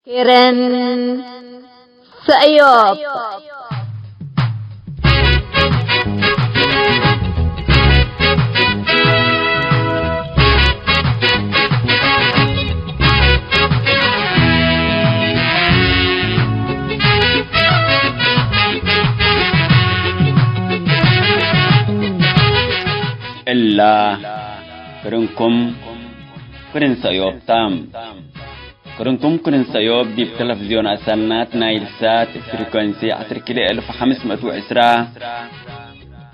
كيرن سأيوب إلا كرنكم كرن سأيوب تام كرنكم كرن سأيوب دي بتلفزيون أسنات نايل سات فريكونسي 10510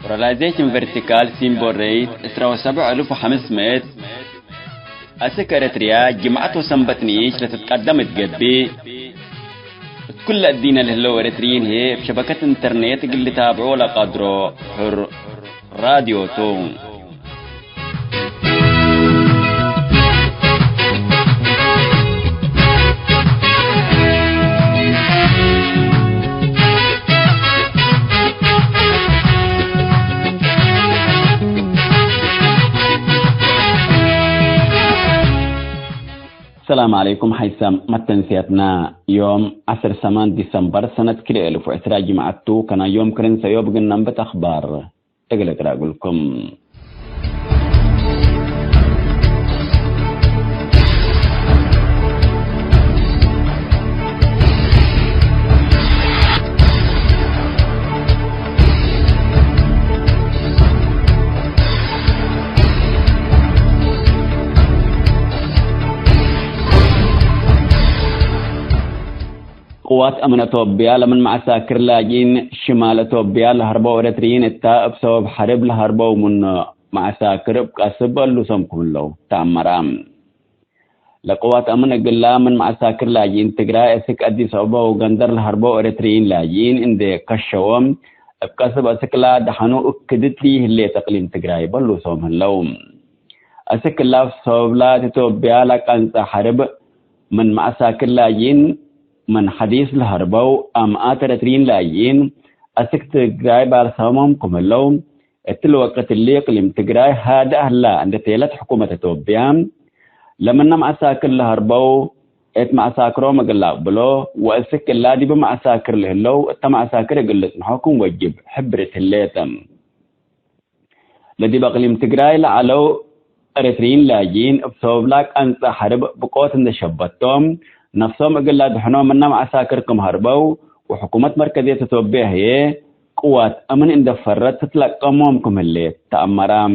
وراليزيشن فيرتيكال سيمبول ريت 17500 السكرتريا جمعته سنبتنيش لتتقدم تقبي كل الدين اللي هو اريتريين هي بشبكة انترنت اللي تابعوا لقدروا حر راديو تون السلام عليكم حيثم متنسيتنا يوم 10 ديسمبر سنة كل 1010 جمعتو كان يوم كرن سيوب قلنا بتخبار تقلق راقلكم قوات أمن إثيوبيا لمن معساكر لاجين شمال إثيوبيا لهربوا ورترين التائب بسبب حرب لهربوا من معساكر بقصب اللسمكم له تعمرام لقوات أمن قلا من معساكر لاجين تقرأ اسك أدي صعبة وغندر لهربوا ورترين لاجين اندي كشوام بقصب اسك لا دحنو اكدت ليه اللي تقلين تقرأ بلسوم اللوم اسك الله صعب لا إثيوبيا لكان حرب من معساكر لاجين من حديث الهربو أم آترترين لايين أسك تقراي بارسامهم كمالهم اتلو وقت اللي قلم تقراي هذا أهلا عند تيلت حكومة إثيوبيا لمن نم أساكر الهربو ات معساكرو مقلا بلو وأسك اللادي بمعساكر لهلو اتم أساكر قلت محاكم وجب حبرة الليتم لدي بقلم تقراي لعلو أرترين لايين بصوب لك أنسى حرب بقوة اندشبتهم نفسهم أقول لا دحنوا منا معساكركم هربوا وحكومة مركزية إثيوبيا هي قوات أمن إن دفرت تتلقمهم اللي تأمرام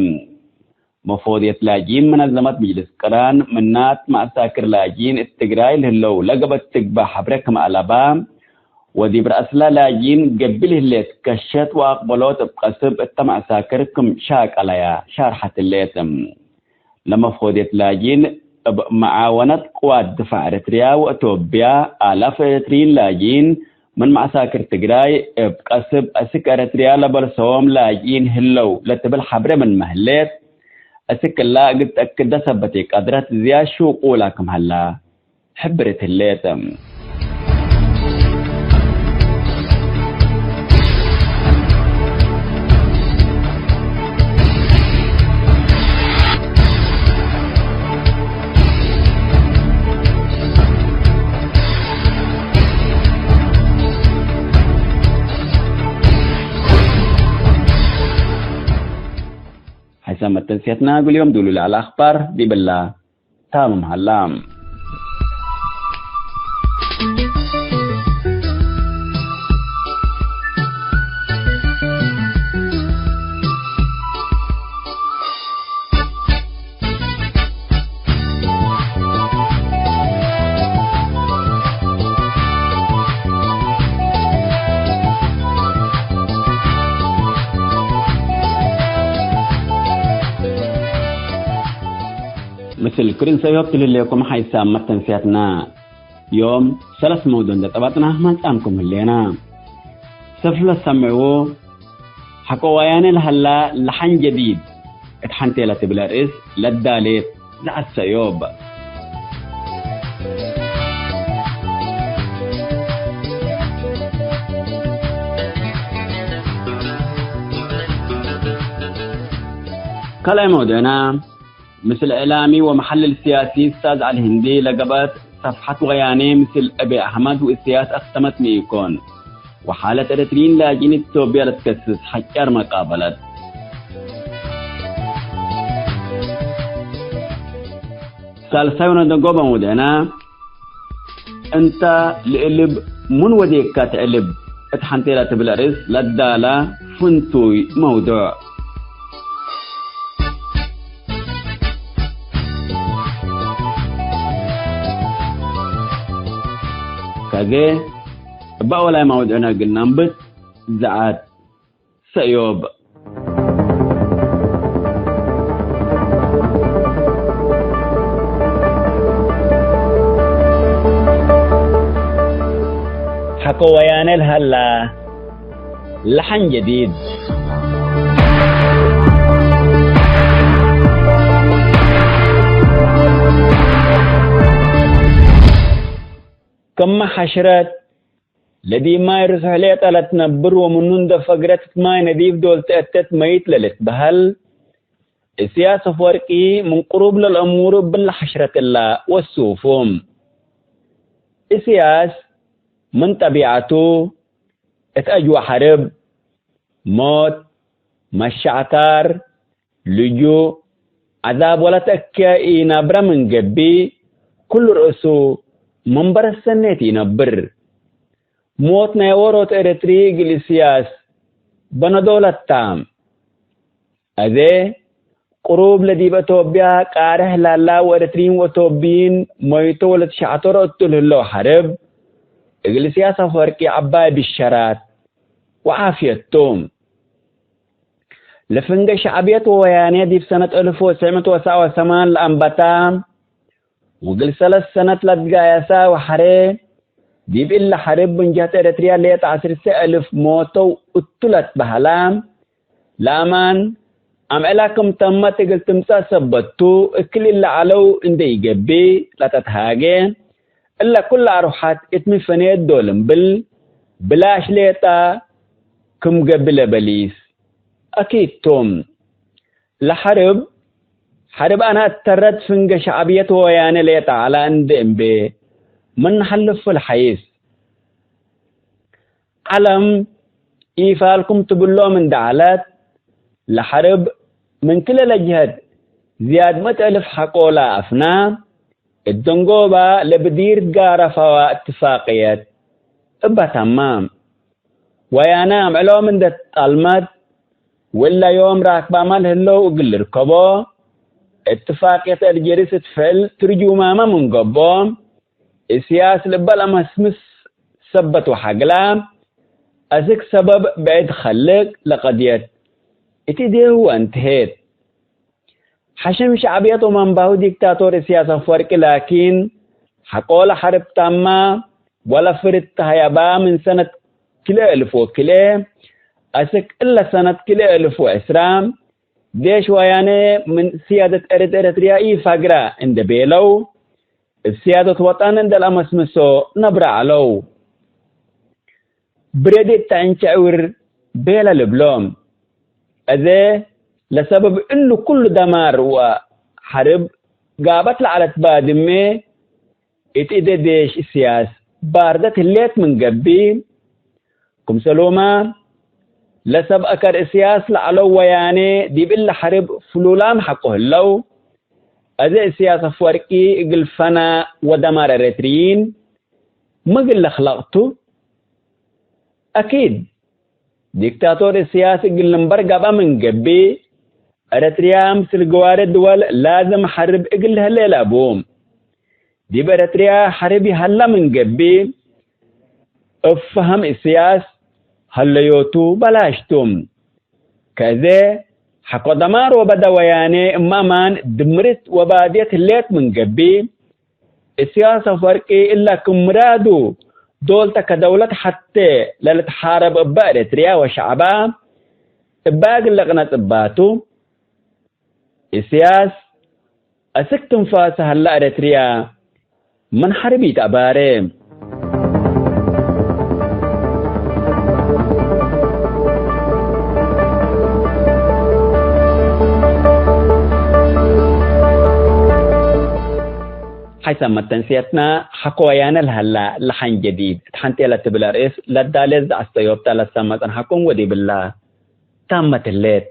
مفروض يتلاجين منظمة مجلس قران منات معساكر لاجين التقراي لهلو لقبت تقبع حبركم على بام ودي برأسلا لاجين قبله اللي تكشت وأقبلوت بقصب التمعساكركم شاك عليها شارحة الليتم لما مفروض يتلاجين معاونة قوات دفاع إريتريا وإثيوبيا آلاف إريتريين لاجين من معساكر تقراي بقصب أسك إريتريا لبرسوم لاجين هلو لتبل حبر من مهلات أسك الله قد أكد سبتك قدرت زياشو قولاكم هلا حبرت الليتم حسام تنسيتنا كل يوم دولوا على الأخبار دي بالله تامم هلام مثل كرين سيوب تلليكم حيثام متنسياتنا يوم 3 مودون دتباتنا ما تامكم اللينا سفل السمعو حكوا وياني لهلا لحن جديد اتحنتي لتبلارس للداليت لعالسيوب كلام مودنا مثل إعلامي ومحلل سياسي أستاذ علي هندي لقبت صفحة وياني مثل أبي أحمد وإسياس أختمت ميكون وحالة إريتريين لاجين إثيوبيا لتكسس حجر مقابلة سالسايونا دنقوبا مودينا أنت لقلب من وديك كاتقلب اتحنتي لا تبلرس لدالا فنتوي موضوع كذا بأولا موضوعنا قلنا نبت زعات سيوب حكوا ويانا الهلا لحن جديد كم حشرات لدي ما يرسح لي طلت نبر ومنون دفقرت ما نديف دول تأتت ميت للت بهل السياسة فرقي من قروب للأمور بالحشرة الله والسوفهم السياسة من طبيعته اتأجوا حرب موت مشعتار لجو عذاب ولا تكا نبرا من جبي كل رأسه منبر السنة ينبر موت نيوروت إريتري جلسياس بنا دولة تام أذي قروب لدي بتوبيا قاره لالا وإريترين وتوبين ميتو لتشعطر أتله حرب إجلسياس فرقي عباي بالشرات وعافية توم لفنج شعبية ويانية دي في سنة 1979 لأنبتام وجلسة سنة لتقايسا وحري دي بإلا حرب من جهة إريتريا اللي تعصر 1000 موتو اتلت بهلام لامان أم إلاكم تمت قلت تمسا سبتو اكل اللي علو اندي يجبي لا تتهاجين إلا كل أروحات اتمي فنيت دولم بلاش ليتا كم قبل بليس أكيد توم لحرب حرب أنا اترد فنق شعبية ويانا ليتا على اندم بي من حلف الحيث علم إيفالكم تقولوا من دعالات لحرب من كل الجهد زياد متألف حقولا أفنام الدنقوبة لبدير تقارة فوا اتفاقيات ابا تمام ويانام علو من ده المد ولا يوم راكبا مال هلو وقل ركبو اتفاقية الجريس تفعل ترجو ماما من قبوم السياسة لبالا مسمس سبت وحقلام أزك سبب بعد خلق لقضيت اتديه هو انتهيت حشم شعبية ومن باهو ديكتاتور سياسة فرق لكن حقول حرب تامة ولا فرد تهيبا من سنة كلا ألف وكلا أسك إلا سنة كلا ألف وإسرام ديش وياني من سيادة إريتريا فقرة عند بيلو السيادة وطن عند الأمس مسو نبرع علو بريدت تنشعور بيلا لبلوم أذي لسبب إنه كل دمار وحرب قابت على تبادمي اتئدي ديش السياس باردت الليت من قبي كم سلوما لسب أكر السياس لعلو وياني دي بالله حرب فلولام حقه اللو أذي السياسة فوركي اقل فنا ودمار الريتريين ما قل خلقته أكيد ديكتاتور السياسي قل نمبرقبا من قبي أريتريا مثل قوار الدول لازم حرب اقل هليل أبوم دي بأريتريا حربي هلا من قبي افهم السياس هلا يوتو بلاشتم كذا حقو دمار وبدا وياني امامان دمرت وباديت الليت من قبي السياسة فرقي إلا كمرادو دولتا كدولة حتى للتحارب ابا أريتريا وشعبا اباق اللغنة اباتو السياس أسك تنفاس هلا أريتريا من حربي تأباري حيث تنسيتنا حكويانا الهلا لحن جديد تحنتي لتبلا رئيس لدالز استيوب تالا سمت حكم ودي بالله تامت الليل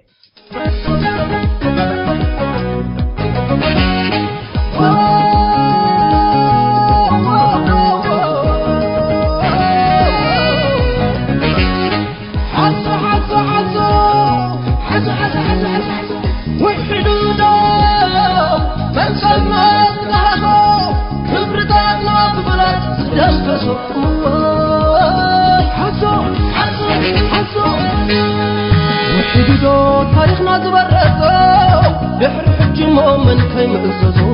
وحدودو تاريخنا زبرزو بحر حجمو من كيم عززو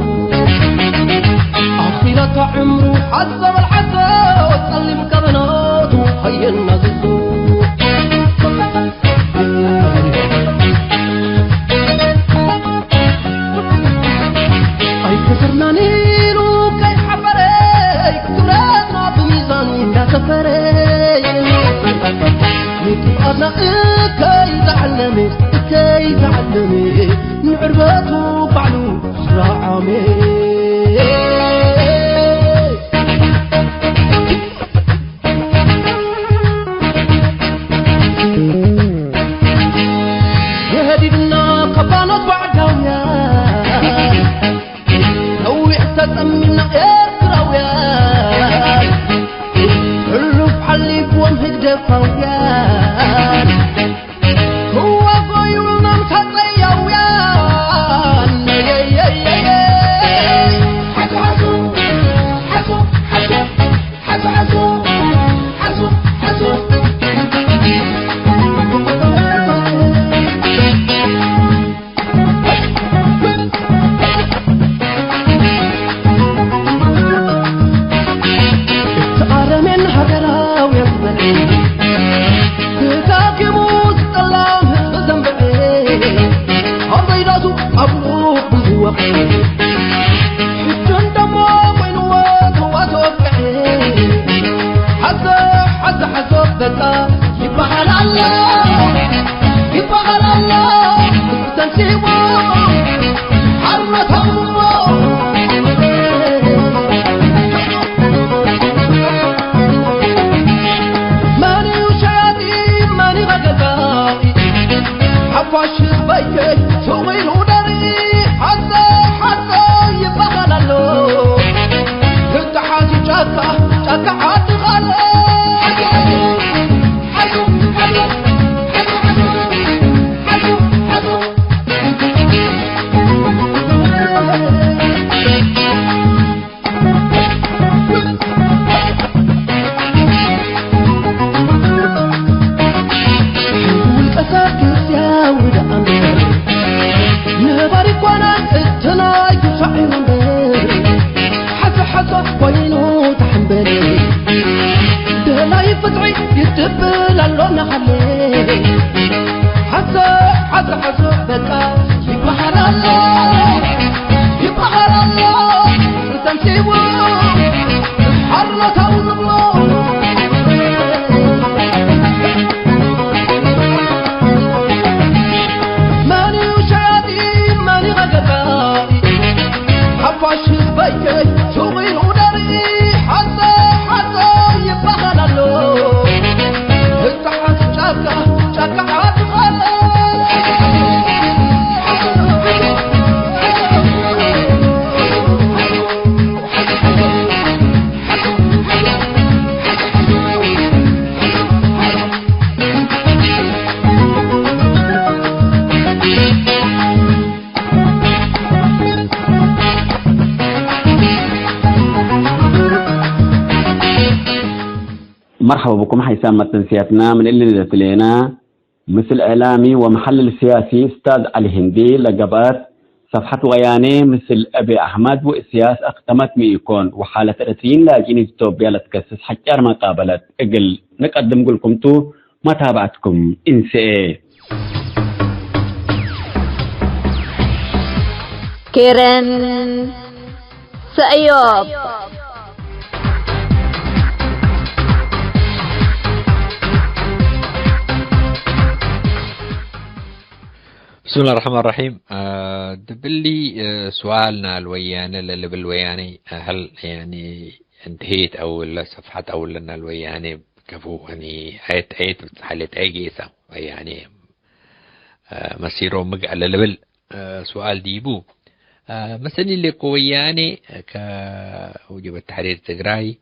أخيرة عمرو حزم الحزو وصلي مكبناتو هيا النززو أي كسرنا نيلو كي حفري كسرنا بميزان يا سفري أنا كي تعلمي نعرباتو بعلو سراعامي يهدينا قبانات بعداويا لو احساس منا اقراويا حلو بحليب ومهد دفاويا مرحبا بكم حيثما تنسيتنا من اللي نزلنا مثل إعلامي ومحلل سياسي أستاذ علي هندي لقبات صفحة غياني مثل أبي أحمد وإسياس أقتمت ميكون وحالة رتين لاجين إثيوبيا لتكسس حجار ما قابلت أقل نقدم لكم تو ما تابعتكم إنسي كيرن سأيوب بسم الله الرحمن الرحيم. دبلي سؤالنا الوياني اللي بالوياني هل يعني انتهيت أول صفحة أول لنا الوياني كفو يعني هيت حالة أي جيسة يعني مسيرو مقع للبل. سؤال ديبو مثلا اللي قوياني كوجب التحرير التجراي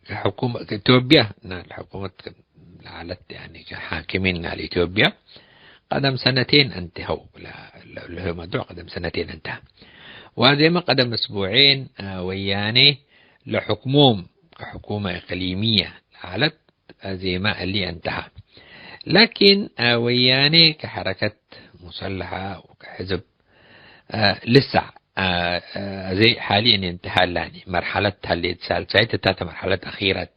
كحكومة إثيوبيا الحكومة على يعني كحاكمين على إثيوبيا قدم سنتين انتهوا له موضوع قدم سنتين انتهى وهذا ما قدم أسبوعين وياني لحكمهم كحكومة إقليمية على زي ما اللي انتهى لكن وياني كحركة مسلحة وكحزب لسه زي حاليا انتهى لاني مرحلة اللي ساعتها مرحلة أخيرة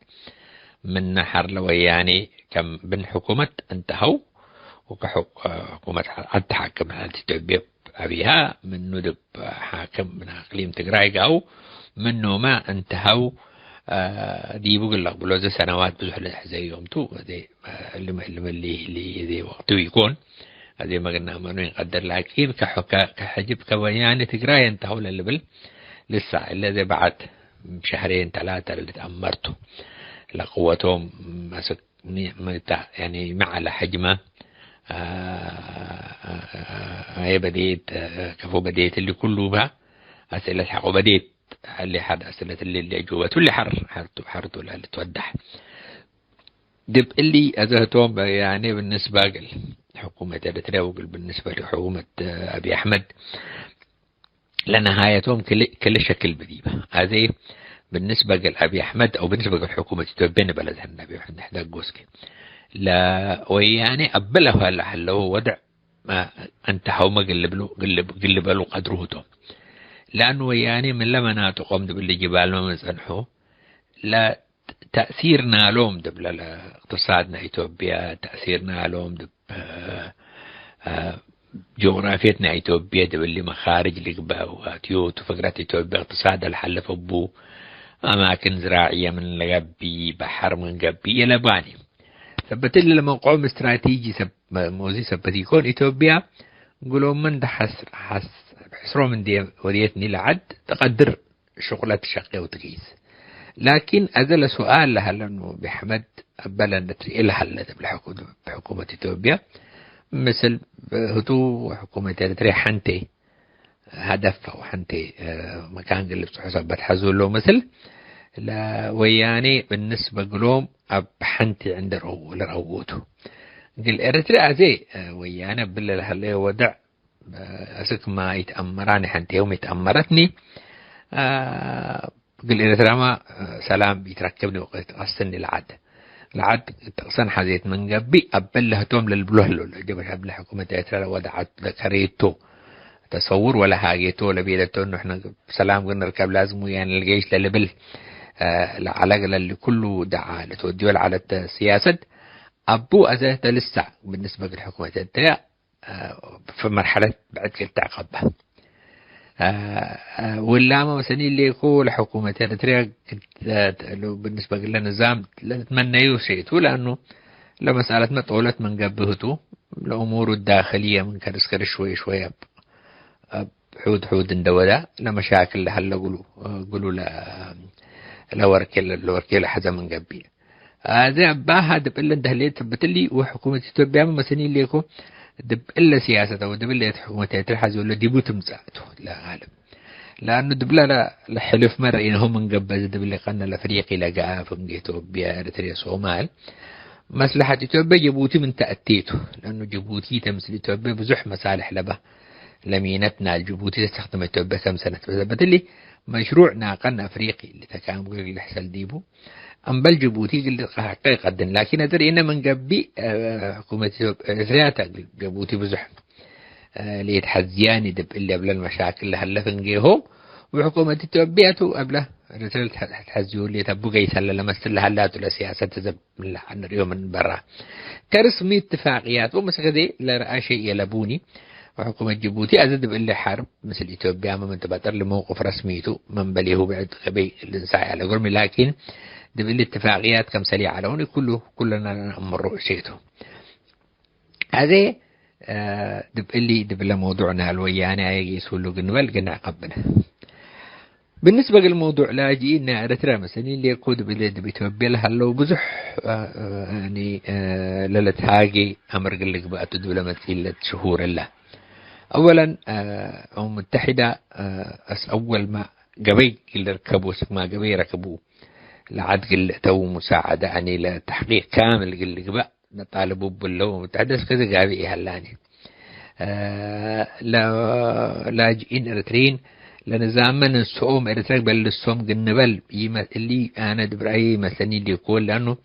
من نحر لوياني كم بن حكومة انتهوا وكحكومة التحكم على إثيوبيا أبيها من ندب حاكم من إقليم تجراي أو منه ما انتهوا دي بقول لك بلوز سنوات بزح زي يوم تو هذه اللي ذي وقته يكون هذه ما قلنا ما نقدر لكن كحجب كويان تجراي انتهوا للبل لسه إلا ذي بعد شهرين ثلاثة اللي تأمرته لقوتهم مسك يعني مع حجمه هي بديت كفو بديت اللي كله بها أسئلة حق بديت اللي حد أسئلة اللي جوته اللي حرته اللي توضح دب اللي أزهتهم يعني بالنسبة لحكومة إريتريا وقل بالنسبة لحكومة أبي أحمد لنهايتهم كل شكل بديبة هذه بالنسبة لأبي أحمد أو بالنسبة لحكومة إثيوبيا بلدها النبي وحنا نحتاج جوسكي لا ويعني أبله هلا هو وضع ما انتهوا ما قلب له قدره توم لأنه يعني من لما ناتقوم دبل جبال ما مزنحو لا تأثيرنا لهم دبل اقتصادنا إثيوبيا تأثيرنا لهم دب جغرافيتنا إثيوبيا دبل مخارج لقبا تيوت وفقرات إثيوبيا اقتصاد الحل فبو أماكن زراعية من لقبي بحر من قبي يلباني ثبت لي لما قوم استراتيجي موزي ثبت يكون إثيوبيا نقولوا من ده حسروا من دي وديتني لعد تقدر شغلة الشقة وتقيس لكن أزل سؤال لها لأنه بحمد أبلا نتري إلها لدى بحكومة إثيوبيا مثل هتو وحكومة إريتريا حنتي هدف أو حنتي مكان قلب حسابات حزول له مثل لا وياني بالنسبة قلوم أبحنتي عند رووته قل إريتريا زي ويانا بالله هلا ودع أسك ما يتأمراني حنتي يوم يتأمرتني قل إريتريا ما سلام يتركبني وقت أصلني العد تقصن حزيت من قبي أبله توم للبلوهلو جبل قبل حكومة إريتريا ودعت ذكريته تصور ولا حاجته لبيدته إنه إحنا سلام قلنا نركب لازم يعني الجيش للبل العلاقة اللي كله دعا لتوديه على السياسة أبو أزهت لسه بالنسبة للحكومة التريا في مرحلة بعد كده تعقبها ولا ما مثلا اللي يقول حكومة التريا بالنسبة للنظام لا تتمنى يوشيته لأنه لمسألة ما طولت من قبهته الأمور الداخلية من كرس شوي حود اندودا لمشاكل هلا قولوا لا وركيل حدا من قبي هذا باها دب إلا دهليت ثبتلي وحكومة إثيوبيا مثلا اللي يكون دب إلا سياسة أو دب إلا حكومة ترحز ولا ديبو تمزعته لا عالم لأنه دب لا حلف مرة إنهم من قبل دب اللي قلنا الأفريقي لقاء في إثيوبيا إريتريا صومال مصلحة إثيوبيا جيبوتي من تأتيته لأنه جيبوتي تمثل إثيوبيا بزح مصالح لبه لمينتنا الجيبوتي تستخدم إثيوبيا كم سنة ثبتلي مشروع ناقن أفريقي اللي تكامل اللي حصل ديبو أم بل جيبوتي اللي حقيقة لكن أدري إن من قبي حكومة إثيوبيا جيبوتي بزح اللي يتحزياني دب اللي قبل المشاكل اللي هلا فنجيهم وحكومة إثيوبيا تو قبله رسالة تحزيو اللي تبغى يسال لما استل هلا ولا سياسة تزب عن اليوم من برا كرسمي اتفاقيات ومسك ذي لا رأى شيء يلبوني وحكومة جيبوتي أزد بالله حرب مثل إثيوبيا من تبتر لموقف رسميته من بليه بعد غبي الإنساء على قرمي لكن دب الاتفاقيات كم سريعة لون كلنا نمر شيته هذا دبلا موضوعنا الويانا يسولو قنبل قنع قبنا بالنسبة للموضوع لاجئين أريتريا مثلا اللي يقود بلاد بيتوبيا لها لو بزح يعني للتهاجي أمر قال لك بقى تدولة مثيلة شهور الله أولا أمم متحدة أول ما قبي اللي ركبوا ما قبي ركبوا لعد قل تو مساعدة يعني لتحقيق كامل قل لك بقى نطالبوا باللو متحدث كذا قابي هلاني لاجئين أريتريين لنزامن الصوم أريتريا بل الصوم جنبل اللي أنا دبرأي مثلا اللي يقول لأنه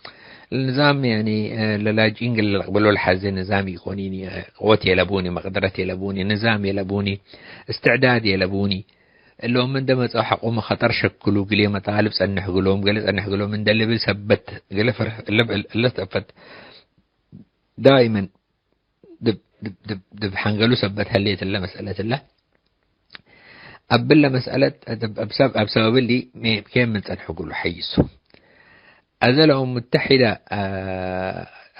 النظام يعني للاجئين اللي قبلوا الحزن نظام يكونيني قوتي يلبوني مقدرتي يلبوني نظام يلبوني استعداد يلبوني اللي هم من دم حقوا ما خطر شكلوا قلي مطالب سنح قلهم قلت أنح قلهم من دل بثبت قل فرح اللي ثبت دائما دب حنقلوا ثبت هليت الله مسألة الله أبلا مسألة بسبب اللي كان من سنح قلوا حيسوا أزلهم متحدة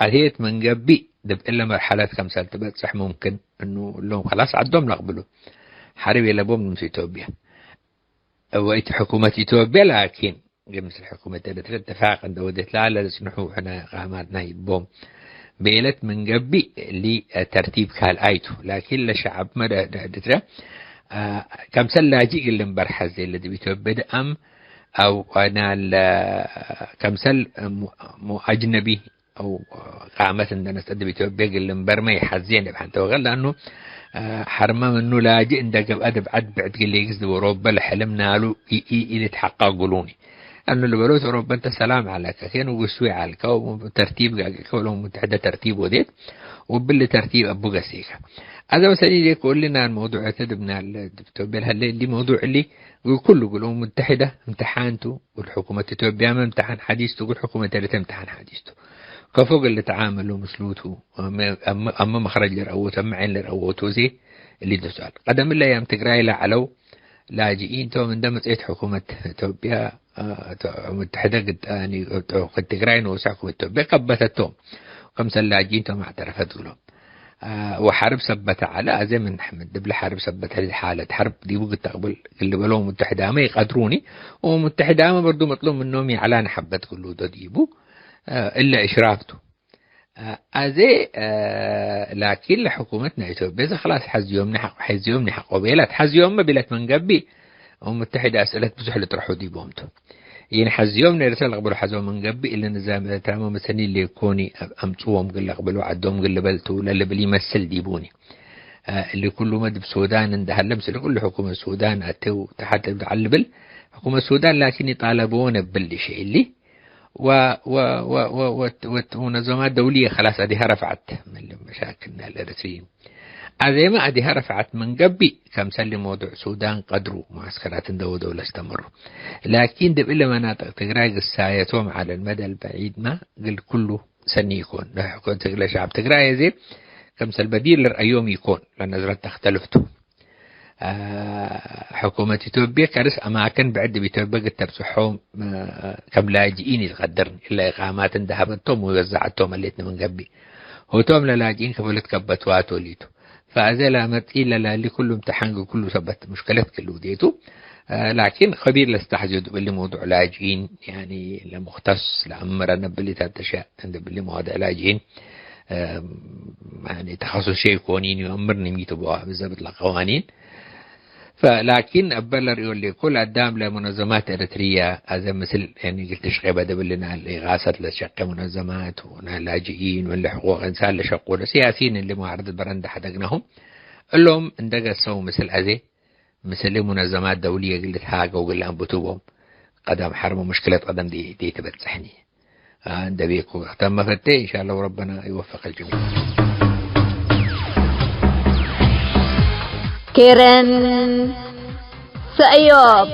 عهيت من قبي دب إلا مرحلات كم سنة تبقى صح ممكن إنه لهم خلاص عدهم نقبلوا حرب يلبون من إثيوبيا وإت حكومة إثيوبيا لكن مثل حكومة الاتفاق عند ودت لا لسنحو إحنا قاماتنا يبوم بيلت من قبي لترتيب كالآيتو لكن لشعب مدى دترا كم سنة لاجئ اللي مبرحز اللي بيتوبد أم أو أنا كمثل أجنبي أو قامت عندنا استدبي توبيق اللي مبرمي حزين بحنته وغل لأنه حرمة منه لاجئ عندك أدب عد بعد قل يقصد أوروبا لحلمنا له إلي تحقق قولوني أنه اللي بلوت أوروبا أنت سلام عليك كان وقسوي عليك وترتيب كلهم متحدة ترتيب وديت وباللي ترتيب أبو قسيكا هذا مثلا يقول لنا الموضوع تدبنا التوبيل اللي موضوع اللي كله يقولون متحدة امتحانته والحكومة تتوبيا ما امتحان حديثته والحكومة تلت امتحان حديثته كفوق اللي تعاملوا مسلوته أما مخرج لرأوته أما عين لرأوته زي اللي ده سؤال قدم الله يام تقرأي لا علو لاجئين تو من دم تأيت حكومة توبيا متحدة قد يعني قد تقرأي نوسع حكومة توبيا قبثتهم خمسة لاجئين تو ما اعترفت لهم وحرب ثبت على زي من أحمد دبل حرب ثبت هذه الحالة حرب دي وقت تقبل اللي بلوه متحدة ما يقدروني ومتحدة ما برضو مطلوب منهم يعلان حبة كله ديبو إلا إشرافته أزي لكن لحكومتنا إثيوبيا خلاص حز يومني حق وبيلات حز يوم ما بيلات من قبي ومتحدة أسئلة بزح اللي تروحوا ديبومته يعني حز يومنا رسالة قبلوا حزوا من قبي إلا نظام تمام مثلا اللي يكوني أمتوهم قل قبلوا عدهم قل بلتوا للي بلي مثل ديبوني اللي كله مد بسودان عندها اللمس اللي كل حكومة السودان أتوا تحت تعلبل حكومة السودان لكن يطالبون بل شيء اللي ونظامات دولية خلاص أديها رفعت من مشاكلنا الأريتريين هذا ما أديها رفعت من قبل كم سلم موضوع السودان قدروا معسكرات دولة استمروا لكن دب إلا مناطق تقرأ قصايتهم على المدى البعيد ما قل كله سني يكون لا يكون تقرأ شعب تقرأ يزيد كم سل بديل للأيوم يكون لأن نظرات تختلفته حكومة إثيوبيا كارس أماكن بعد بيتوبيا تبصحهم كم لاجئين يتقدرن إلا إقامات ذهبتهم ووزعتهم الليتنا من قبل هو توم لاجئين كفلت كبت واتو ليتو فأزال متقيل اللي كله امتحان كله ثبت مشكلات كله ديتو لكن خبير لاستحجد باللي موضوع لاجئين يعني لمختص لأمرنا باللي تتشاء عند باللي موضوع لاجئين يعني تخصص شيء كونين يأمرني ميتبوها بالضبط القوانين فلكن أبلر يقول لي كل قدام لمنظمات إريتريا هذا مثل يعني قلت شغيبة دبلنا الإغاثة لشق منظمات واللاجئين واللي حقوق إنسان لشقوا سياسيين اللي معارضة برندة حدقناهم لهم اندقى سووا مثل هذه مثل منظمات دولية قلت هاقوا وقل لهم بتوبهم قدام حرموا مشكلة قدام دي تبتسحني عند بيكو تم فتي إن شاء الله وربنا يوفق الجميع. كيرن سأيوب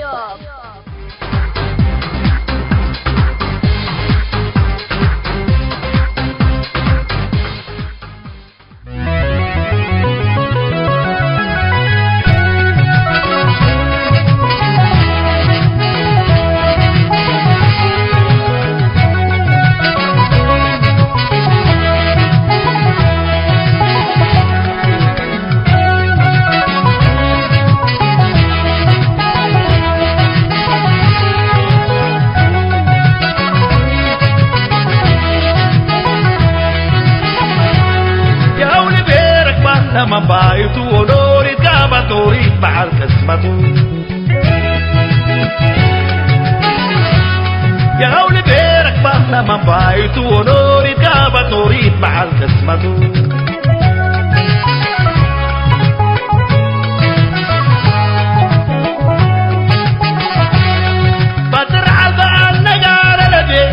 لما بايتو ونوري كابا توريد مع الكسمتو يا هولي بيرك باه لما بايتو ونوري كابا توريد مع الكسمتو بدر عزا النقار لدي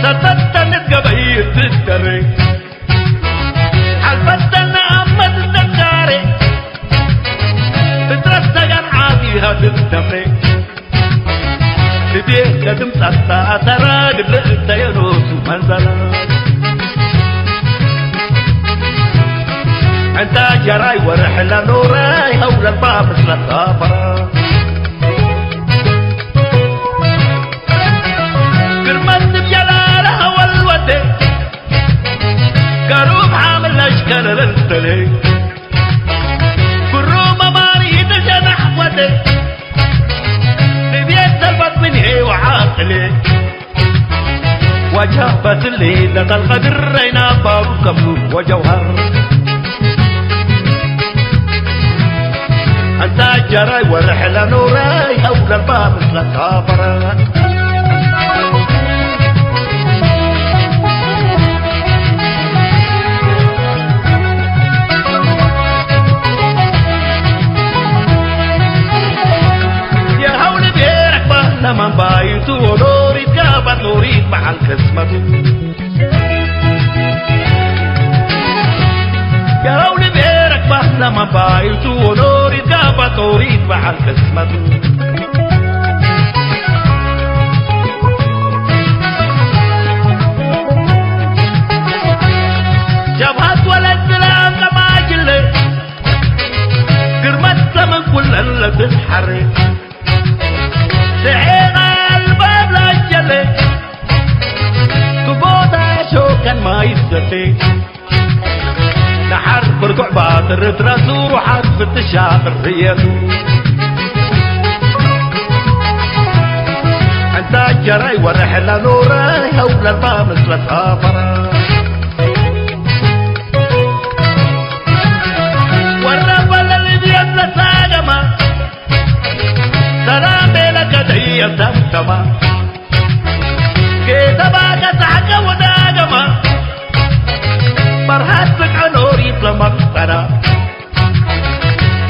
ستتنت قبيل تدري عالبتن أمد الدكاري تترسقن عاديها تستمري لديه قدم ستا تراد بلقت ينوس منزلا انت جراي ورحلة نوراي هول الباب سلطافرة قرمت بجلالها والودي قروب حامل اشكال للتلي كروم ماري تجنح ودي ببيت سلبت مني وعاقلي وجهبت اللي لدى القدر رينا باب قبل وجوهر انت جراي ورحلة نوراي هول الباب سلطافرة لما بايتو ونوري كابا نوريد مع الكسمتو يا هولي بيرك باه لما بايتو ونوري كابا نوريد مع الكسمتو جبهت ولا السلام لما جلي قرمت من كل اللي تتحرك سعيد الباب للجلي كبوتا شوكا ما يستطيع نحر برقع باطر ترسور وحد التشاطر ريتو انت جراي ورحلة نوراي هول الباب مثل سافرة والرفل اللي بيد لساقمة سلام لك دي الدمتما كتبا كسعك وداقما مرحتك عنوري لمقصنا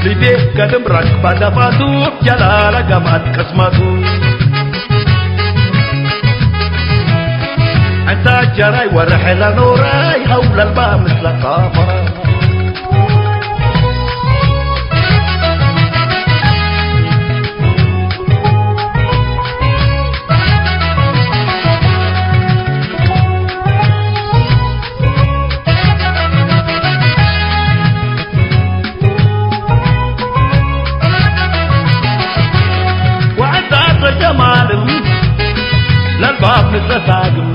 لبيك قدم ركبة دفاتوك جلال قمت قسمتو انت جراي ورحلة نوراي هول الباب مثل قامرة للباب مثل ساقم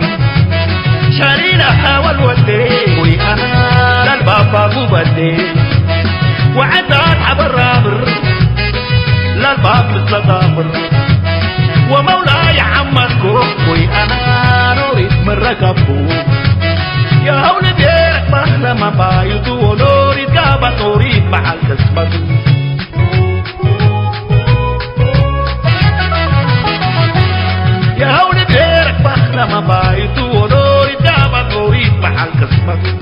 شارينا والودي وأنا للباب بابو بدي وعدات حبر رابر للباب مثل ضابر ومولاي عمكو وأنا نوريد من ركبو يا هولي بيرك بحنا ما بايتو ونوريد كابا نوريد مع الكسبتو يا هولي بيرك بحنا ما بايتو ونوريد كابا نوريد مع الكسبتو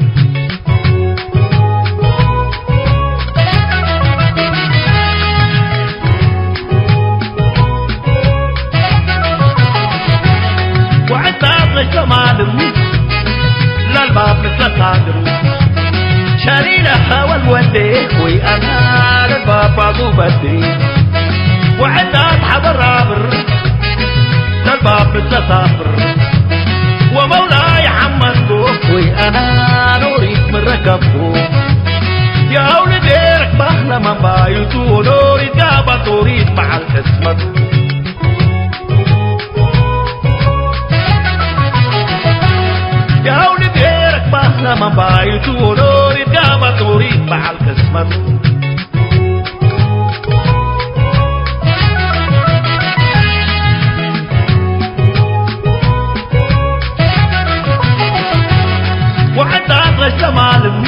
جمالهم للباب مثل صادر شارينا والودي وأنا للباب أبو بدري وعدات حبر رابر للباب مثل صابر ومولاي حمدكو وأنا نوريد من ركبكو يا هولي بيرك بحنا ما بايتو ونوريد جابا توريد مع الكسمتو يا هولي بيرك بحنا ما بايتو ونوريد جابا توريد مع الكسمتو وعدات غش مالم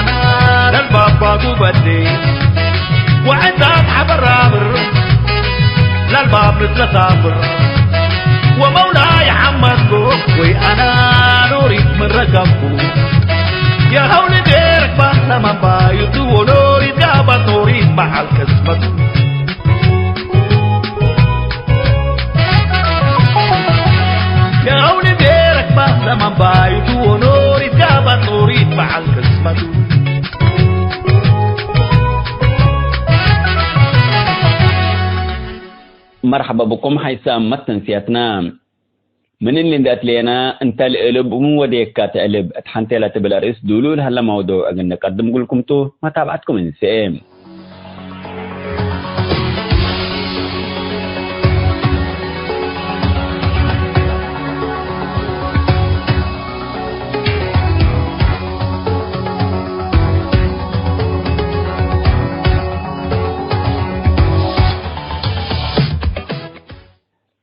أنا للبابا بدي وعندك حبر رابر للباب نتلصابر ومولاي حمدكو وأنا نريد من ركبكو يا هولي ديرك بحنا ما بايدو ونريد قابت نريد محل كسبتو يا هولي ديرك بحنا ما بايدو ونريد قابت نريد محل كسبتو مرحبا بكم حيسام متن سياتنا من اللي اندات لينا انت القلب ومن وديك كاتقلب اتحنتي لا تبلا رئيس دولول هلا موضوع اجن نقدم لكم تو ما تابعتكم انسام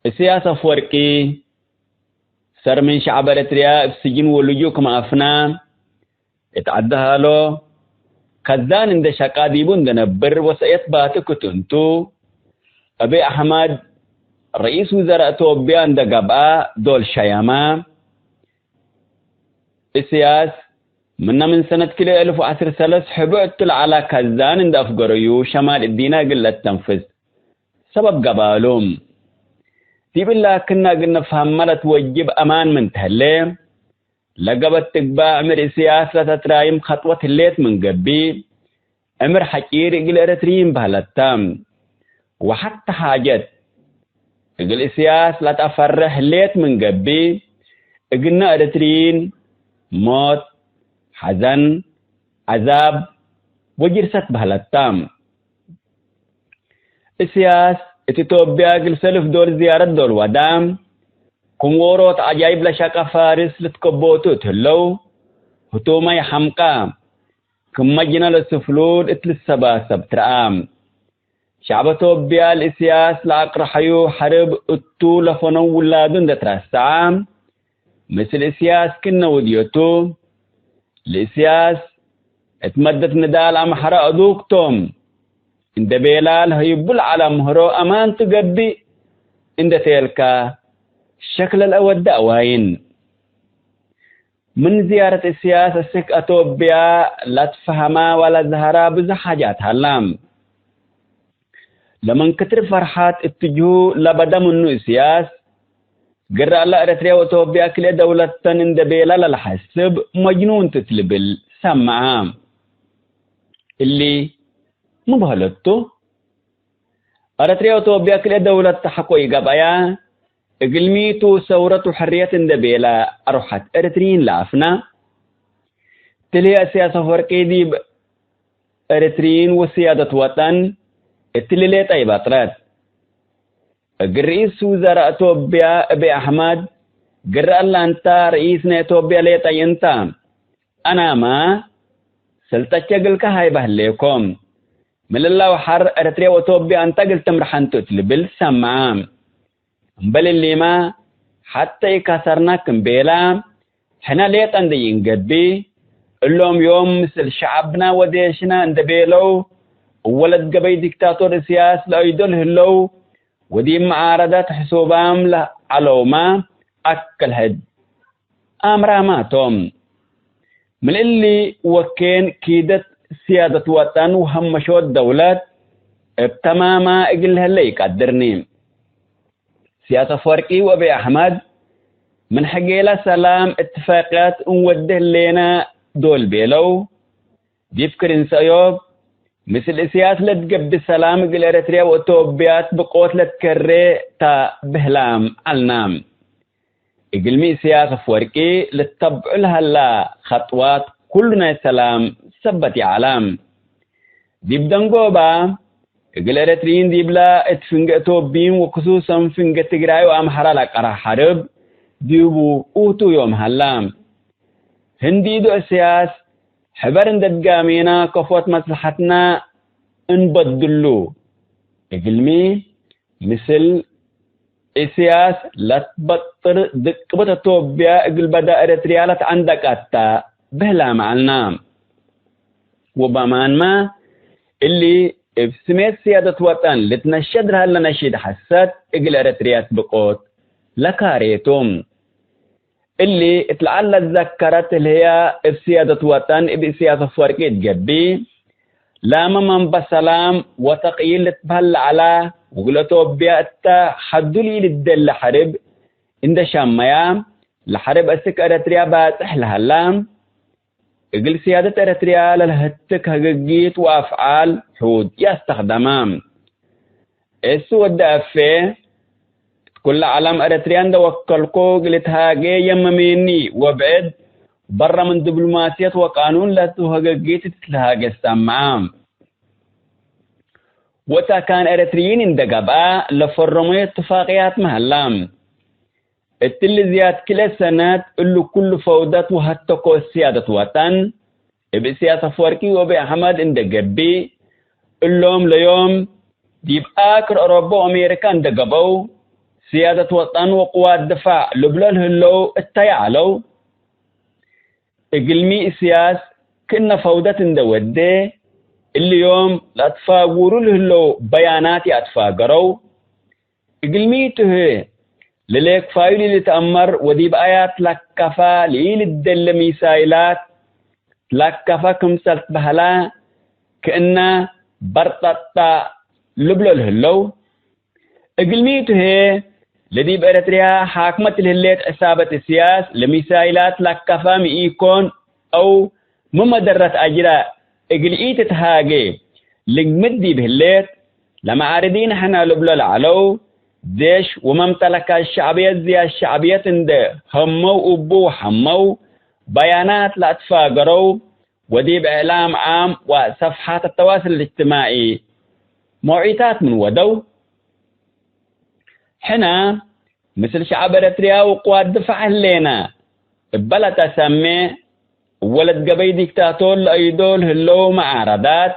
السياسة فوركي سر من شعب إريتريا في سجن ولجوك ما أفنا اتعدها له كذان عند شقاديبون دنبر وسيثبات كتنتو أبي أحمد رئيس وزراء توبيا عند قباء دول شياما السياس من سنة كيلو 1013 حبعت على كذان عند أفقريو شمال الدينا قلة تنفذ سبب قبالهم في بالله كنا قلنا فهملت وجب أمان من تهلي لقبت تقبع أمر سياسة ترايم خطوة الليت من قبي أمر حكير إقل إرتريم بهالتام وحتى حاجات إقل سياسة لا تفرح الليت من قبي إقلنا إرترين موت حزن عذاب وجرست بهالتام السياسة إثيوبيا قل سلف دول زيارة دول ودام كونغوروت عجائب لشاقة فارس لتكبوتو تهلو هتوما يحمقا كما جنا للسفلود اتل السباسب ترام شعب إثيوبيا الإسياس لأقرحيو حرب اتو لفنو ولادون دترسعام مثل الإسياس كنا وديوتو الإسياس اتمدت ندال عم حرق دوكتوم عند بلال هيبل على مهرو أمان تقبي عند تلك شكل الأود دعوين من زيارة السياسة سك أتوبيا لا تفهما ولا زهرا بز حاجات هلام لمن كتر فرحات اتجهوا لبدا منو السياس قرأ الله إريتريا وأتوبيا كل دولة عند بلال الحسب مجنون تتلبل سمعام اللي مبهلتو أريتريا وأتوبيا كل دولة تحقوا قبايا إقلميتو ثورة حرية دبيلا أروحت إريتريين لافنا تلي سياسة فرقي دي إريتريين وسيادة وطن التليلات أي بطرات رئيس وزراء أتوبيا أبي أحمد قرأ الله أنت رئيسنا أتوبيا ليتا ينتا أنا ما سلتشغل كهاي بهليكم من الله وحر إريتريا وأتوبيا أنت قلت مرحنتو تلبل سمعام بل اللي ما حتى يكسرنا كمبيلا حنا ليت عند ينقبي اللهم يوم مثل شعبنا وديشنا عند بيلو ولد قبي ديكتاتور سياس لا يدل هلو ودي معارضات حسوبام لا علوما أكل هد أمرا ما توم من اللي وكين كيدت سيادة وطن وهمشوا الدولات بتماما اقلها اللي يقدرني سياسة فرقي وأبي أحمد من حقيلة سلام اتفاقات نوده لنا دول بيلو ديفكر انسايوب مثل سياسة لتقب السلام قل إريتريا وأتوبيات بقوت لتكري تا بهلام النام اقلمي سياسة فرقي لتطبع لها لا خطوات كلنا سلام سبتي علام ديب دنقوبا قل إريتريين ديبلا اتفنق توبين وخصوصا فنق تقراي وأمحرا لقرا حرب ديبو اوتو يوم هلام هندي دو السياس حبرن دقامينا كفوت مصلحتنا انبدلو اقلمي مثل السياس لا تبطر دقبة توبيا اقل بدا إريتريالات عندك اتا بهلا معلنام وبمان ما اللي بسميت سيادة وطن لتنشد هلا نشيد حسات اقل اريتريا بقوت لكاريتم اللي اتلعل تذكرت اللي هي بسيادة وطن بسيادة فرقية جبي لاما من بسلام وتقيل تبهل على وقلتو بيأتا حدولي للدل حرب عند شاميا لحرب اسك اريتريا باتح لهلام اقل سيادة اريتريا للهتك هقيت وافعال حود يستخدمام اسو الدافع كل عالم اريتريان دا وكلكو قلت هاجي يمميني وبعد برا من دبلوماسية وقانون لا تهاجيت تتلهاجي السمعام وتا كان اريتريين اندقبا لفرموا اتفاقيات مهلام التلزيات كل سنة اللي كل فوضات وهتكو سيادة وطن بسياسة فوركي وبأحمد اندقبي اللوم ليوم ديب آكر أوروبا وأمريكا اندقبو سيادة وطن وقوات دفاع لبلان هلو التيعلو اقلمي سياس كنا فوضة اندودي اللي يوم لا تفاقوروا لهلو بياناتي اتفاقرو اقلمي تهي لليك فايلي اللي تأمر وديب آيات لكفا ليل الدل ميسايلات لكفا كمسلت بهلا كأنه برططة لبلو الهلو اقلميته هي لديب اريتريا حاكمة الهليت عصابة السياس لميسايلات لكفا مئيكون او ممدرة اجراء اقلقيت تهاجي لنمدي بهليت لما عاردين حنا لبلو العلو ديش وممتلكة الشعبية زي الشعبية انده همو ابو حمو بيانات لا تفاقروا وديب اعلام عام وصفحات التواصل الاجتماعي موعيتات من ودو حنا مثل شعب اريتريا وقوات دفاع لنا بلا تسمي ولد قبي ديكتاتور لايدول هلو معارضات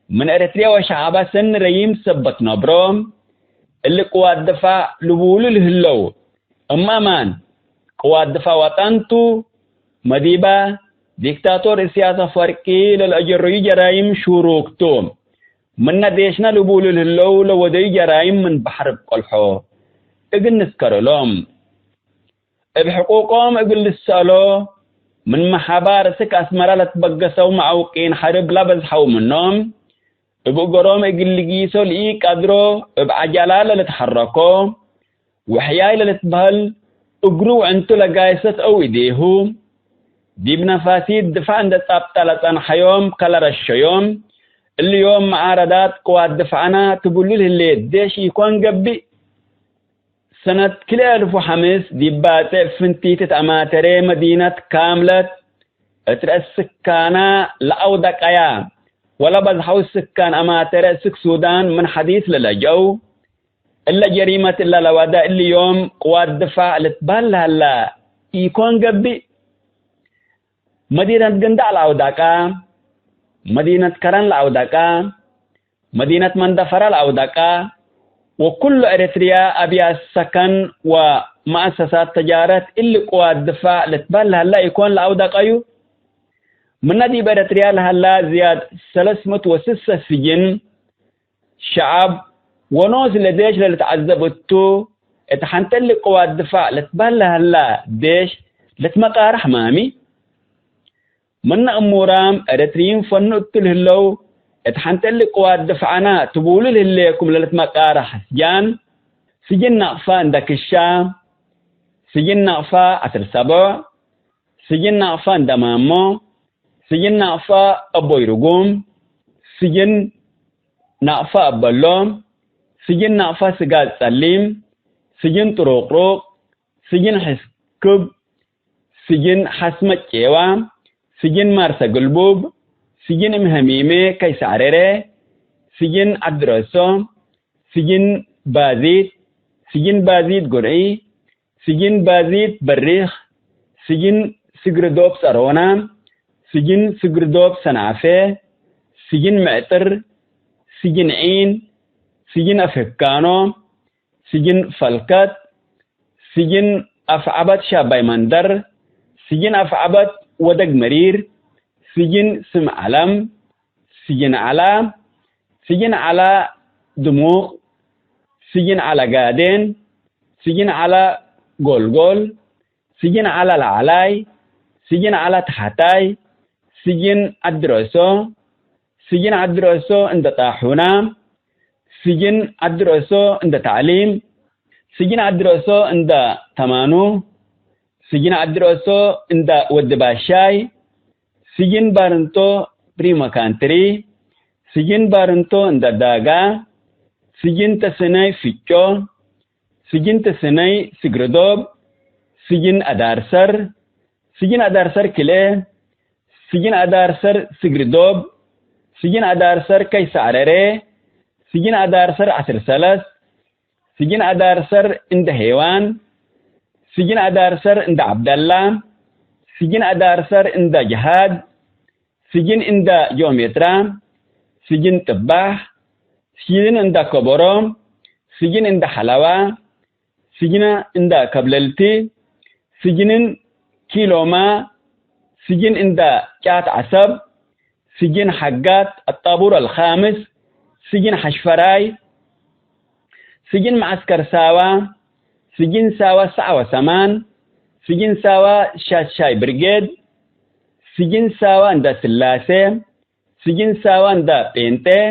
من اريتريا وشعبها سن ريم سبت نبروم اللي قوات دفاع لبول الهلو اما مان قوات دفاع وطنتو مديبا ديكتاتور السياسة فرقي للأجري جرائم شروكتو من ديشنا لبول الهلو لودي جرائم من بحر بقلحو اقل نذكر لهم بحقوقهم اقل السالو من محابار سك اسمرا لتبقسوا معوقين حرب لبزحو منهم بقروم اقل لقيسو لإيك قدرو بعجلال لتحركو وحياي لتبهل اقرو عنتو لقايست او ايديهو دي بنفاسي الدفاع عند الطابطالة حيوم كلا رشيوم اليوم معارضات قوات دفعنا تقول له اللي ديش يكون قبي سنة كل 1005 دي باتع فنتي تتعماتري مدينة كاملة اترأس سكانا لأودك ايام ولا بزحو السكان اماتري سك سودان من حديث للجو إلا جريمة إلا لودا اليوم قوات دفاع لتبال هلا يكون قبي مدينة جندع الأوداكا مدينة كران الأوداكا مدينة مندفر الأوداكا وكل إريتريا أبيا السكن ومؤسسات تجارة اللي قوات دفاع لتبال هلا يكون الأوداكا من ندي إريتريا لهلا زياد 306 سجن شعب ونوز لديش لتعذبتو اتحنتل قوات دفاع لتبال هلا ديش لتمقار حمامي من أمورام أريتريين فنو التلهلو اتحنتل قوات دفعنا تقول لكم للتمقار حسجان سجن نقفا عندك الشام سجن نقفا عسر سبع سجن نقفا عندمامو سجن نقفا أبو يرقوم سجن نقفا أبالوم سجن نقفا سقاد سليم سجن طروق سجن حسكب سجن حسمة كيوام سجن مارسا قلبوب سجن مهميمي كيس عريري سجن عبدالرسوم سجن بازيت سجن بازيت قرعي سجن بازيت بريخ سجن سجردوب سارونا سجن سجردوب سنعفي سجن معتر سجن عين سجن أفكانو سجن فلكت سجن أفعبت شابي مندر سجن أفعبت ودق مرير سجن سم علم سجن على دموع، سجن على قادين، سجن على قول، سجن على العلاي، سجن على تحتاي، سجن الدراسة، سجن الدراسة عند طاحونة، سجن الدراسة عند تعليم، سجن الدراسة عند تمانو، سجن الدراسة عند ودباشاي، سجن بارنتو بريما كانتري، سجن بارنتو عند داغا، سجن تسناي فيتشو، سجن تسناي سجردوب، سجن أدارسر، سجن أدارسر كله، سجن أدارسر سجردوب، سجن أدارسر كيس عرري، سجن أدارسر عسر سلس، سجن أدارسر عند هيوان، سجن أدارسر عند عبد الله، سجن أدارسر عند جهاد، سجن عند جوميترا، سجن تباح، سجن عند كبروم، سجن عند حلاوة، سجن عند كبللتي، سجن كيلوما، سجن عند كات عصب، سجن حقات الطابور الخامس، سجن حشفراي، سجن معسكر ساوا، سجن ساوا ساعة وثمان، سجن ساوا شاي بريجيد، سجن ساوا عند سلاسة، سجن ساوا عند بينتي،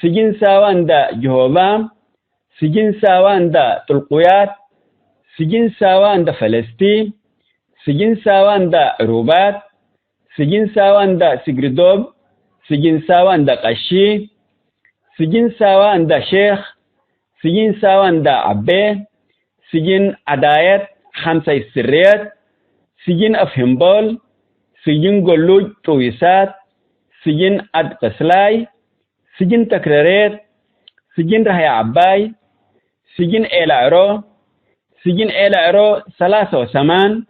سجن ساوا عند جهوبا، سجن ساوا عند تلقيات، سجن ساوا عند فلسطين، سجن ساوا عند عروبات، سجن ساوا عند سجردوب، سجن ساوا عند قشي، سجن ساوا عند شيخ، سجن ساوا عند عبي، سجن عدايت 5 سريات، سجن أفهمبول، سجن قلوج طويسات، سجن أد قسلاي، سجن تكرارات، سجن رهي عباي، سجن إلعرو، سجن إلعرو 3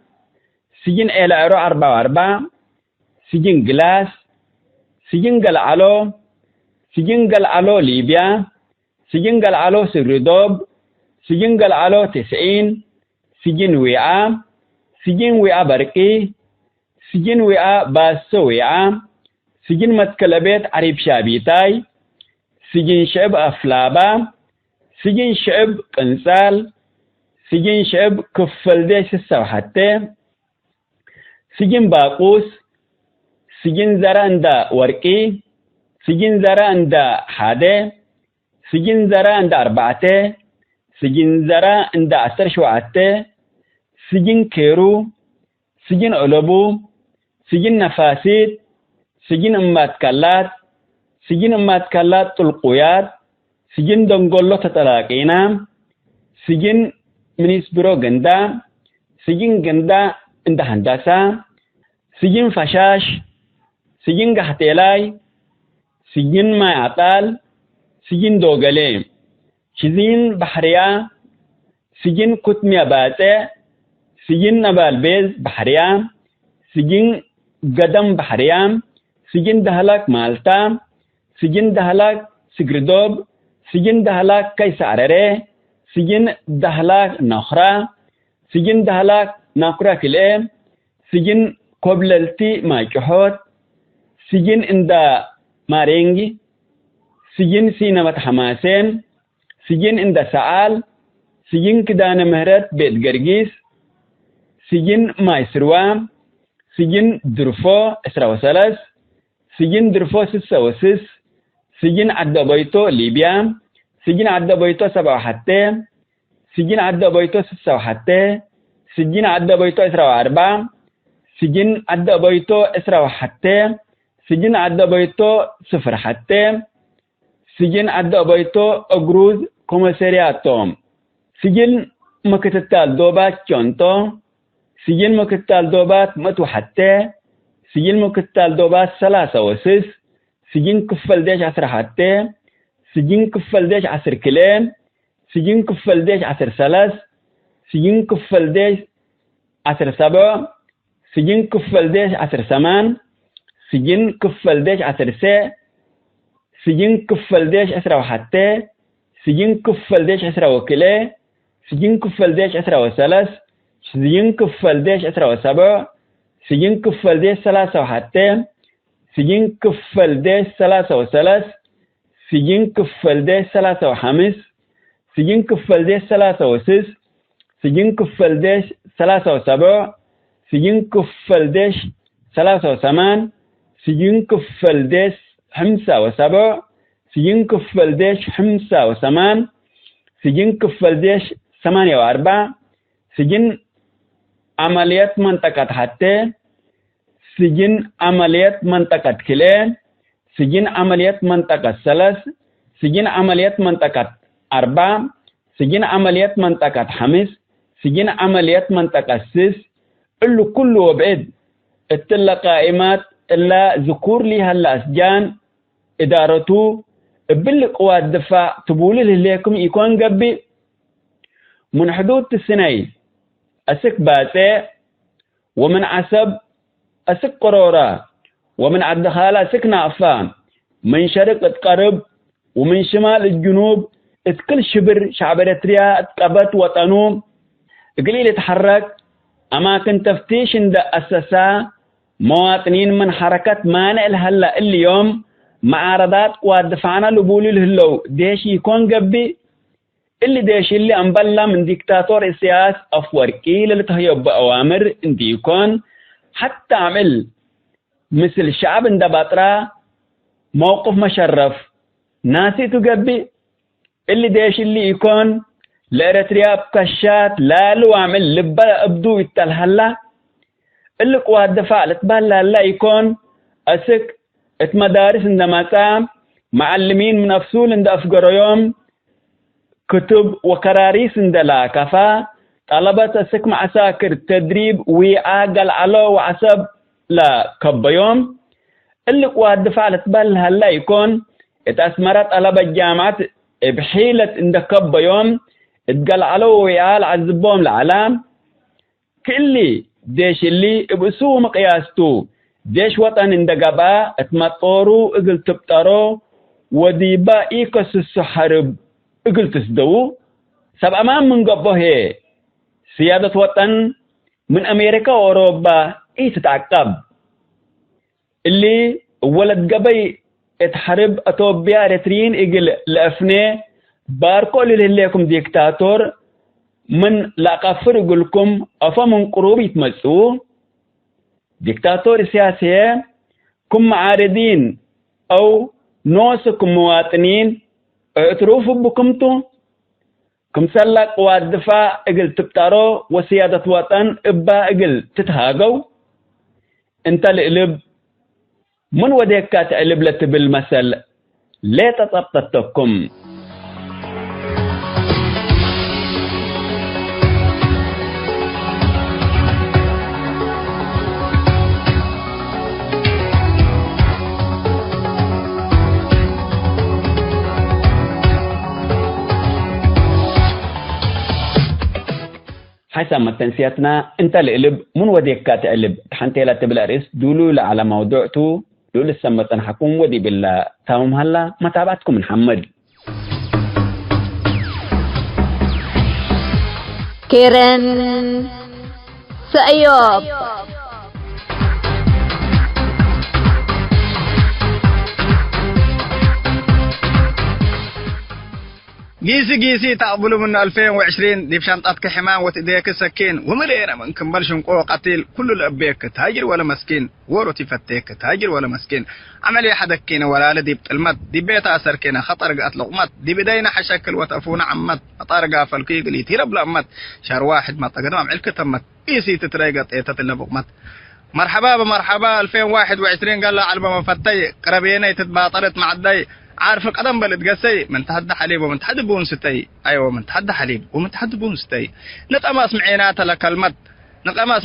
سجن إلعرو 4 سجن جلاس، سجن قلعلو، سجن قلعلو ليبيا، سجن قلعلو سجردوب، سجن قلعلو 90، سجن وعاء، سجن وعاء برقي، سجن وعاء باسو وعاء، سجن متكلبيت عريب شابيتاي، سجن شعب أفلابا، سجن شعب قنصال، سجن شعب كفل ديش السوحتة، سجن باقوس، سجن زران دا ورقي، سجن زران دا حادة، سجن زران دا 4، سجن زران دا 10 شوعتة، سجن كيرو، سجن علبو، سجن نفاسيت، سجن أمات كالات، سجن أمات كالات تلقيات، سجن دنقلو تتلاقينا، سجن منيس برو غندا، سجن غندا عند هندسة، سجن فشاش، سجن قحتيلاي، سجن ما عطال، سجن دوغلي، سجن بحريا، سجن كتمية باتة، سجن نبال بيز بحريا، سجن قدم بحريا، سجن دهلاك مالتا، سجن دهلاك سجردوب، سجن دهلاك كيس عرري، سجن دهلاك نخرة، سجن دهلاك نقرة كلام، سجن قبلتي ما جحود، سجن عند مارينجي، سجن سينما حماسين، سجن عند سعال، سجن كدان مهرت بيت قرقيس، سجن مايسروام، سجن درفو 3 سجن درفو 6 سجن عدى بيتو ليبيا، سجن عدى بيتو 7 سجن عدى بيتو 6 سجن عدى بيتو 4 سجن عدى بيتو 1 سجن عدى بيتو 0 سجن عدى بيتو أجروز كوميسارياتوم، سجن مكتتال دوبات جونتو، سجن مكتتال دوبات متو حتى، سجن مكتتال دوبات 3 سجن كفل ديش 10 سجن كفل ديش 10 كلام، سجن كفل ديش 10 سجن كفل ديش 7 سجن كفل ديش 8 سجن كفل ديش 10 سجن كفل ديش 1 سجن كفل ديش 10 سجن كفل ديش 3 سجن كفل ديش 7 سجن كفل ديش 3 سجن سجين كفل ديش 3 سجين كفل ديش 3 سجين كفل ديش 3 سجين كفل ديش 3 سجين كفل ديش 3 سجين كفل ديش 5 سجين كفل ديش 5 سجين كفل ديش 8 سجين عمليات منطقة حتى سجين عمليات منطقة كلين سجين عمليات منطقة 3 سجين عمليات منطقة 4 سجين عمليات منطقة 5 سجين عمليات منطقة 6 اللي كله وبعد التلا قائمات إلا ذكور لها الأسجان إدارته بالقوى الدفاع تبولي لكم يكون قبي من حدود السنين أسك باتي ومن عسب أسك قرورة ومن عدخالة أسك نعفان من شرق تقرب ومن شمال الجنوب كل شبر شعب إريتريا اتقبت وطنوم قليل يتحرك أماكن تفتيش عند أساسا مواطنين من حركة مانع الهلا اليوم معارضات قوات دفعنا لبولي الهلو ديش يكون قبي اللي ديش اللي أنبلا من ديكتاتور السياس أفوركي اللي تهيب بأوامر اندي يكون حتى عمل مثل الشعب عند بطرة موقف مشرف ناسي تقبي اللي ديش اللي يكون لإريتريا بكشات لا لو عمل لبا أبدو يتلهلا اللي قوات دفاع لتبهلا لا يكون أسك مدارس عندما تام معلمين من أفسول عند أفقر يوم كتب وكراريس عند لا كفا طلبة أسك معساكر تدريب وعاقل على وعسب لا كب يوم اللي قوات دفاع لتبهلا لا يكون اتأسمرت طلبة الجامعات بحيلة عند كب يوم اتقل على ويعال عزبهم العلام كلي ديش اللي بسوه مقياستو ديش وطن اندقبا اتمطورو اقل تبطرو وديبا ايكس السحرب اقل تسدو سب امان من قبه سيادة وطن من امريكا واوروبا اي تتعقب اللي ولد قبي اتحرب اتوبيا ريترين اقل لافني باركو لكم ديكتاتور من لا قفر يقولكم افا من قروب يتمسوا ديكتاتور سياسية كم معارضين او نوسكم مواطنين اعتروفوا بكمتو كم سلق قوات دفاع اقل تبتارو وسيادة وطن ابا اقل تتهاقو انت القلب من وديكات قلب لتبالمثل ليه تطبطتكم حسب ما تنسيتنا انت القلب من وديك كاتقلب حنتي لا تبلا رئيس دولو على موضوعته دول السمتن حكوم ودي بالله تاهم هلا ما تابعتكم محمد كيرن سأيوب جيسي تقبلوا من 2020 دي بشنطتك حمام وتديك سكين ومرينا من كمبل شنقو قتيل كل الأبيك تهاجر ولا مسكين ورو تفتيك تهاجر ولا مسكين عملي حدكينا ولا لدي بتلمت دي بيت أسر كينا خطر قات لقمت دي بدينا حشكل وتأفونا عمت أطارقا فالكيق اللي تيرب لأمت شهر واحد ما تقدم عمل كتمت إيسي تتريقت إيه تتلبقمت مرحبا 2021 قال له على ما فتي قربينا تتباطرت مع الدي عارف القدم بلد قسي من تحدى حليب ومن تحدى بونستي أيوة من تحدى حليب ومن تحدى بونستي نتقمص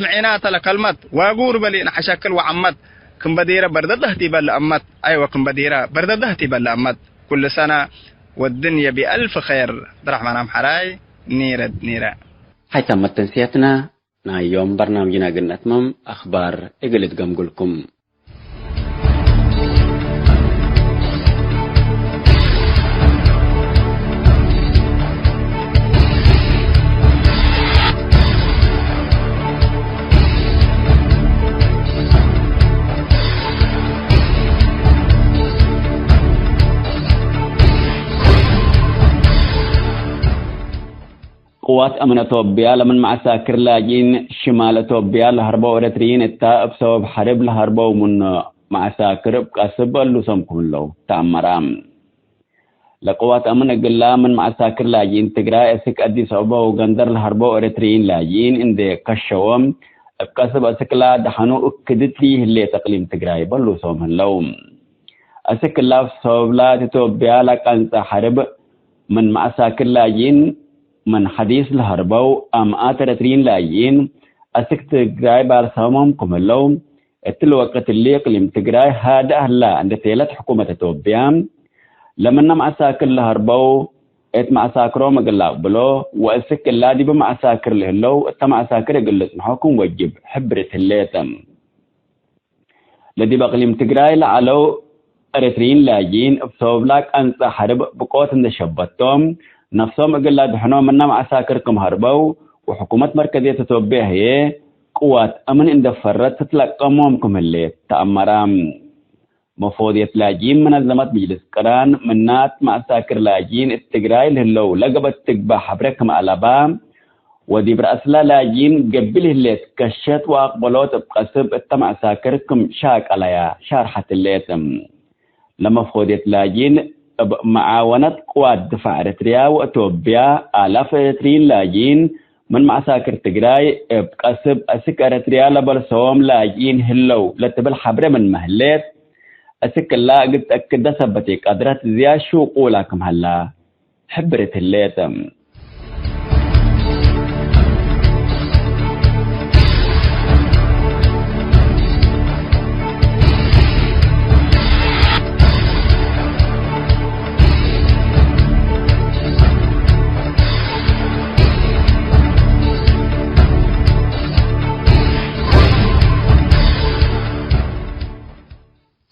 معينات لكلمات واقور بلي نحشكل وعمت كم بديرة بردده تبل أمت أيوة كم بديرة بردده تبل أمت كل سنة والدنيا بألف خير درحمن أم حراي نيرة حيث ما تنسيتنا يوم برنامجنا قلنا تمام أخبار إقلت قمقلكم قوات أمن إثيوبيا لمن معساكر لاجين شمال إثيوبيا لهربوا إريتريين التاء بسبب حرب لهربوا من معساكر بقصب اللسمكم له تعمرام لقوات أمن قلا من معساكر لاجين تقرأ اسك أدي صعبة وغندر لهربوا إريتريين لاجين إندي كشوام بقصب أسكلا دحنو أكدت ليه اللي تقليم تقرأ بلسوم اللوم أسكلا بسبب إثيوبيا لكان حرب من معساكر لاجين من حديث الهربو أم آترترين لايين أسك تقراي بارسامهم كملوم اتلو وقت اللي قلم تقراي هذا أهلا عند تيلت حكومة إثيوبيا لمن معساكر الهربو ات معساكرو مقلا بلو وأسك اللادي بمعساكر لهلو ات معساكر قلت محاكم وجب حبرة الليتم لدي بقلم تقراي لعلو أرترين لايين بصوبلاك أنسى حرب بقوة نشبتهم نفسهم أقول دحنو منا معساكركم هربوا وحكومة مركزية إثيوبيا هي قوات أمن إن دفرت تتلقمهم اللي تأمرام مفوضية لاجين منظمة مجلس قران منات معساكر لاجين التقراي لهلو لقبت تقبع حبركم على بام ودي برأسلا لاجين قبله اللي تكشت وأقبلوت بقصب معساكركم شاك عليها شارحة الليتم لما فوضية لاجين معاونة قوات دفاع إريتريا وإثيوبيا آلاف إريتريين لاجين من معساكر تقراي بقصب أسك إريتريا لبرسوم لاجين هلو لتبل حبر من مهلات أسك الله قد أكد سبتك قدرت زيا شو قولكم هلا حبرة الليتم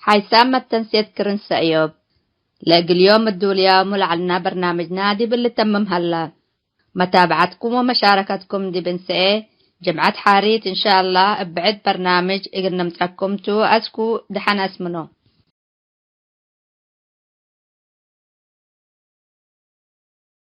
حيسام التنسية كرنس أيوب لاقي اليوم الدوليا ملعلنا برنامج نادي باللي تمم هلا متابعتكم ومشاركتكم دي بنسئة جمعة حاريت إن شاء الله بعد برنامج إقرنا متركمتو أسكو دحن اسمنو